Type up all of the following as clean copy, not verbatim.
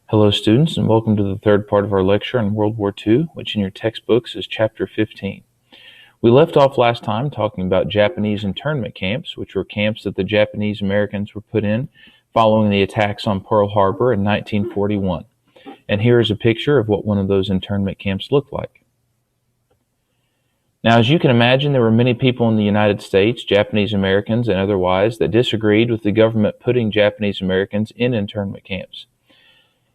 Hello students, and welcome to the third part of our lecture on World War II, which in your textbooks is Chapter 15. We left off last time talking about Japanese internment camps, which were camps that the Japanese Americans were put in following the attacks on Pearl Harbor in 1941. And here is a picture of what one of those internment camps looked like. Now, as you can imagine, there were many people in the United States, Japanese Americans and otherwise, that disagreed with the government putting Japanese Americans in internment camps.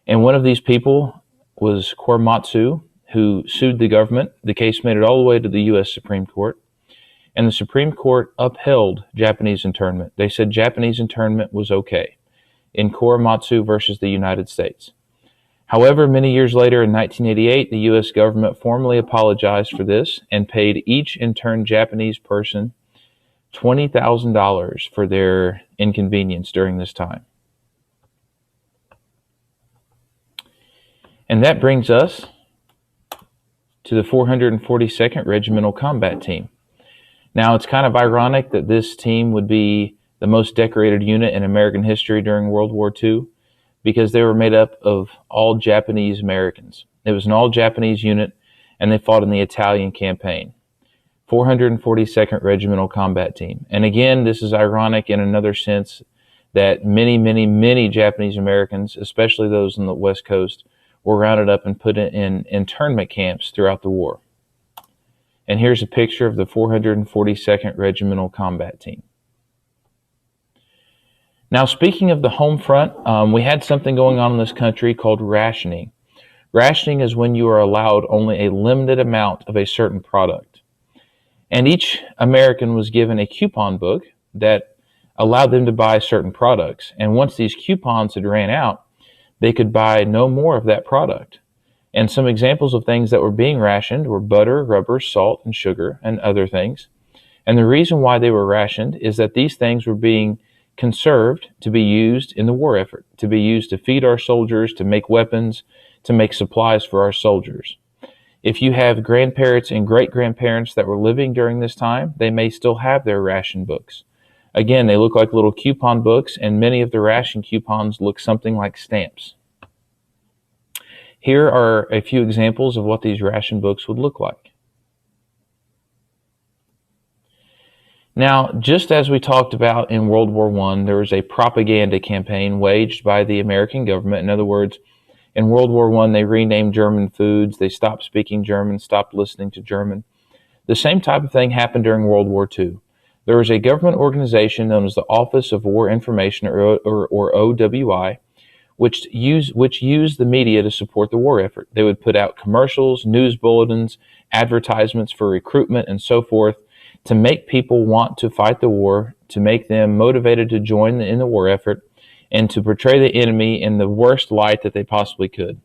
And one of these people was Korematsu, who sued the government. The case made it all the way to the U.S. Supreme Court. And the Supreme Court upheld Japanese internment. They said Japanese internment was okay in Korematsu versus the United States. However, many years later in 1988, the U.S. government formally apologized for this and paid each interned Japanese person $20,000 for their inconvenience during this time. And that brings us to the 442nd Regimental Combat Team. Now, it's kind of ironic that this team would be the most decorated unit in American history during World War II because they were made up of all Japanese Americans. It was an all-Japanese unit, and they fought in the Italian campaign. 442nd Regimental Combat Team. And again, this is ironic in another sense that many Japanese Americans, especially those on the West Coast, were rounded up and put in internment camps throughout the war. And here's a picture of the 442nd Regimental Combat Team. Now, speaking of the home front, we had something going on in this country called rationing. Rationing is when you are allowed only a limited amount of a certain product. And each American was given a coupon book that allowed them to buy certain products. And once these coupons had ran out, they could buy no more of that product. And some examples of things that were being rationed were butter, rubber, salt, and sugar, and other things. And the reason why they were rationed is that these things were being conserved to be used in the war effort, to be used to feed our soldiers, to make weapons, to make supplies for our soldiers. If you have grandparents and great-grandparents that were living during this time, they may still have their ration books. Again, they look like little coupon books, and many of the ration coupons look something like stamps. Here are a few examples of what these ration books would look like. Now, just as we talked about in World War I, there was a propaganda campaign waged by the American government. In other words, in World War I, they renamed German foods. They stopped speaking German, stopped listening to German. The same type of thing happened during World War II. There was a government organization known as the Office of War Information, or OWI, which used the media to support the war effort. They would put out commercials, news bulletins, advertisements for recruitment, and so forth to make people want to fight the war, to make them motivated to join in the war effort, and to portray the enemy in the worst light that they possibly could.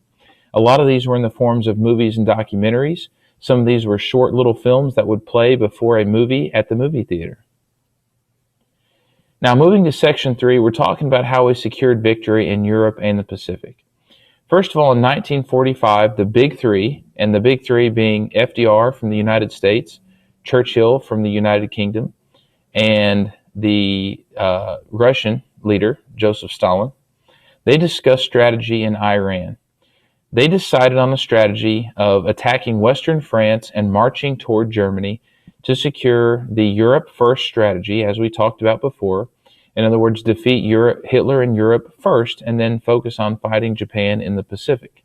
A lot of these were in the forms of movies and documentaries. Some of these were short little films that would play before a movie at the movie theater. Now, moving to Section 3, we're talking about how we secured victory in Europe and the Pacific. First of all, in 1945, the Big Three, and the Big Three being FDR from the United States, Churchill from the United Kingdom, and the Russian leader, Joseph Stalin, they discussed strategy in Iran. They decided on a strategy of attacking Western France and marching toward Germany to secure the Europe First strategy, as we talked about before. In other words, defeat Hitler in Europe first and then focus on fighting Japan in the Pacific.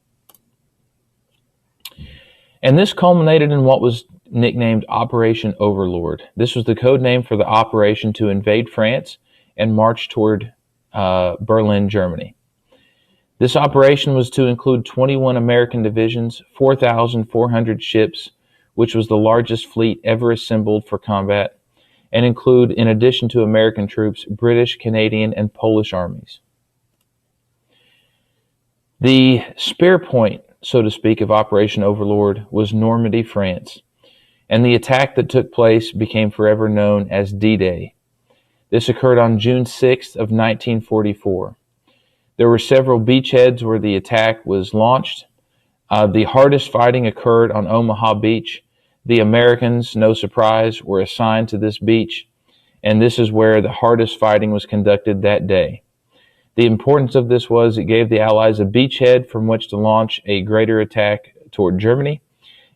And this culminated in what was nicknamed Operation Overlord. This was the code name for the operation to invade France and march toward Berlin, Germany. This operation was to include 21 American divisions, 4,400 ships, which was the largest fleet ever assembled for combat, and include, in addition to American troops, British, Canadian, and Polish armies. The spear point, so to speak, of Operation Overlord was Normandy, France, and the attack that took place became forever known as D-Day. This occurred on June 6th of 1944. There were several beachheads where the attack was launched. The hardest fighting occurred on Omaha Beach. The Americans, no surprise, were assigned to this beach, and this is where the hardest fighting was conducted that day. The importance of this was it gave the Allies a beachhead from which to launch a greater attack toward Germany.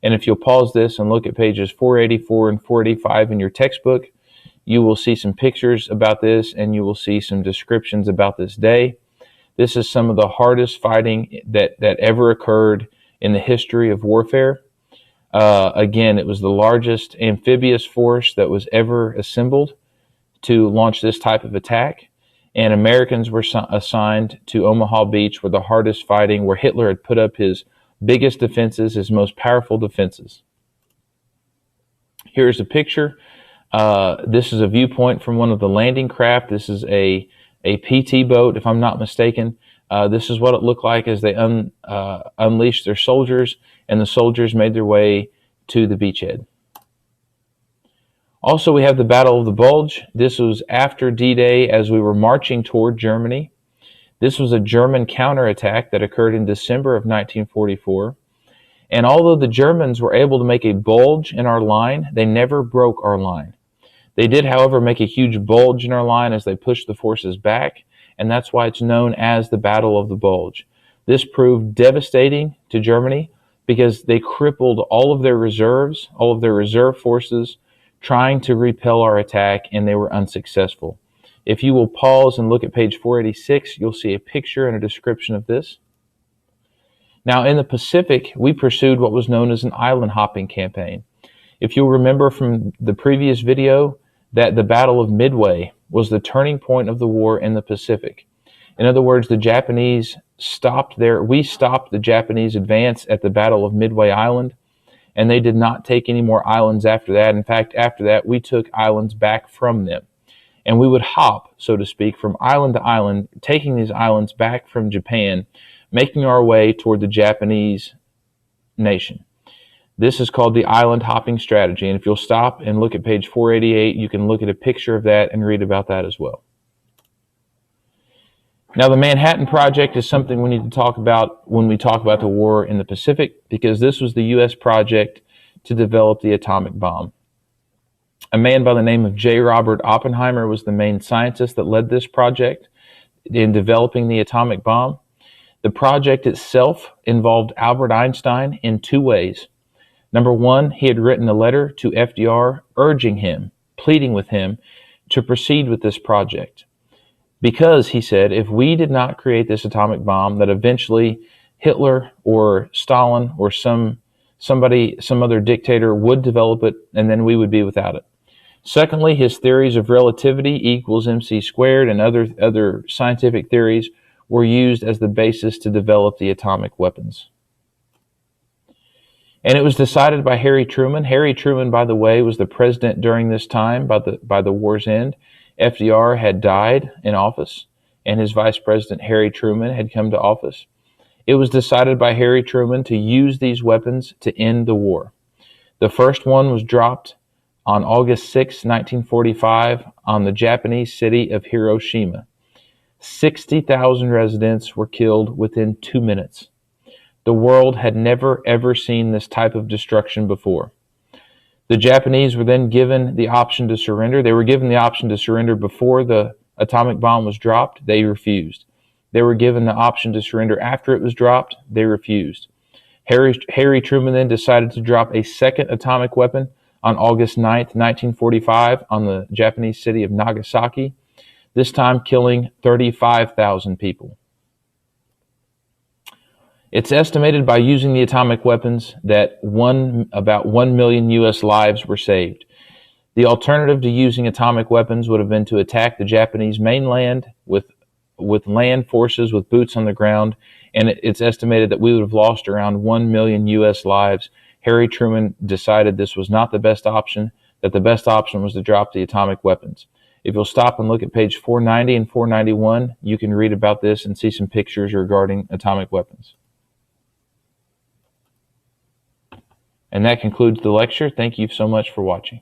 And if you'll pause this and look at pages 484 and 485 in your textbook, you will see some pictures about this, and you will see some descriptions about this day. This is some of the hardest fighting that ever occurred in the history of warfare. Again, it was the largest amphibious force that was ever assembled to launch this type of attack. And Americans were assigned to Omaha Beach, where the hardest fighting, where Hitler had put up his biggest defenses, his most powerful defenses. Here's a picture. This is a viewpoint from one of the landing craft. This is a PT boat, if I'm not mistaken. This is what it looked like as they unleashed their soldiers, and the soldiers made their way to the beachhead. Also, we have the Battle of the Bulge. This was after D-Day as we were marching toward Germany. This was a German counterattack that occurred in December of 1944. And although the Germans were able to make a bulge in our line, they never broke our line. They did, however, make a huge bulge in our line as they pushed the forces back, and that's why it's known as the Battle of the Bulge. This proved devastating to Germany because they crippled all of their reserves, all of their reserve forces, trying to repel our attack, and they were unsuccessful. If you will pause and look at page 486, you'll see a picture and a description of this. Now, in the Pacific, we pursued what was known as an island hopping campaign. If you'll remember from the previous video, that the Battle of Midway was the turning point of the war in the Pacific. In other words, the Japanese we stopped the Japanese advance at the Battle of Midway Island, and they did not take any more islands after that. In fact, after that, we took islands back from them. And we would hop, so to speak, from island to island, taking these islands back from Japan, making our way toward the Japanese nation. This is called the island hopping strategy. And if you'll stop and look at page 488, you can look at a picture of that and read about that as well. Now, the Manhattan Project is something we need to talk about when we talk about the war in the Pacific, because this was the U.S. project to develop the atomic bomb. A man by the name of J. Robert Oppenheimer was the main scientist that led this project in developing the atomic bomb. The project itself involved Albert Einstein in two ways. Number one, he had written a letter to FDR urging him, pleading with him to proceed with this project. Because, he said, if we did not create this atomic bomb, that eventually Hitler or Stalin or some other dictator would develop it, and then we would be without it. Secondly, his theories of relativity equals mc squared and other scientific theories were used as the basis to develop the atomic weapons. And it was decided by Harry Truman. Harry Truman, by the way, was the president during this time by the war's end. FDR had died in office, and his vice president, Harry Truman, had come to office. It was decided by Harry Truman to use these weapons to end the war. The first one was dropped on August 6, 1945, on the Japanese city of Hiroshima. 60,000 residents were killed within 2 minutes. The world had never, ever seen this type of destruction before. The Japanese were then given the option to surrender. They were given the option to surrender before the atomic bomb was dropped. They refused. They were given the option to surrender after it was dropped. They refused. Harry Truman then decided to drop a second atomic weapon on August 9th, 1945, on the Japanese city of Nagasaki, this time killing 35,000 people. It's estimated by using the atomic weapons that about 1 million U.S. lives were saved. The alternative to using atomic weapons would have been to attack the Japanese mainland with land forces with boots on the ground, and it's estimated that we would have lost around 1 million U.S. lives. Harry Truman decided this was not the best option, that the best option was to drop the atomic weapons. If you'll stop and look at page 490 and 491, you can read about this and see some pictures regarding atomic weapons. And that concludes the lecture. Thank you so much for watching.